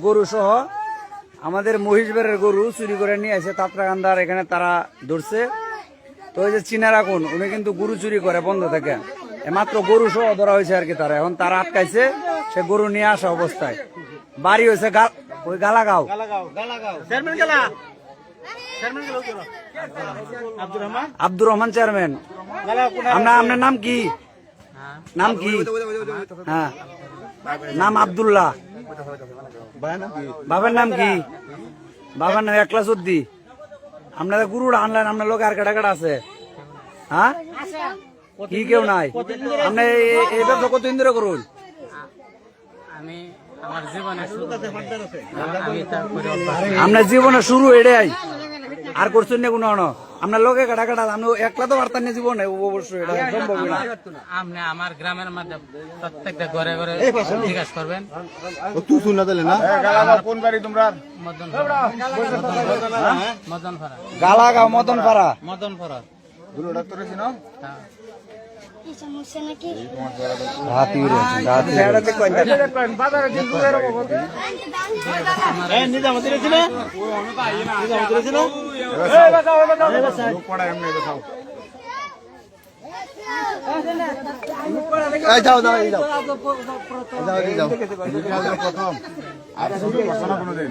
গরু সহ আমাদের মহিষবেড়ের গরু চুরি করে নিয়ে আসে তাত্রাকান্দার এখানে তারা ধরছে। তো ওই যে চিনারা কোন উনি কিন্তু গরু চুরি করে বন্ধ থেকে মাত্র গরু সহ ধরা হয়েছে আর কি। তারা এখন তারা আটকাইছে, সে গরু নিয়ে আসা অবস্থায় বাড়ি হয়েছে ওই গালাগাঁও। আব্দুর রহমান চেয়ারম্যান। আপনার নাম কি? নাম কি? হ্যাঁ, নাম আব্দুল্লাহ। বাবার নাম কি? বাবার নাম একলাসুদ্দি। আপনাদের গুরুটা আনলেন, আপনার লোক আর কাটা কাটা আছে? হ্যাঁ, কি কেউ নাই? আপনি এই ব্যবসা কতদিন ধরে করুন? আপনার জীবনে শুরু এটাই, আর করছেন না কোনো? আপনার লোকে কাটা কাটা আপনি একলা তো বার্তা নিয়ে জীবনে অবশ্যই এটা সম্ভব না। আপনি আমার গ্রামের মধ্যে প্রত্যেকটা ঘরে ঘরে জিজ্ঞাসা করবেন। কোন বাড়ি তোমরা? গালাগাঁও মদনপাড়া। মদনপাড়া ডাক্তার চিনো? সমস্যা নাকি? প্রথম আর শুরু করছো না কোনোদিন?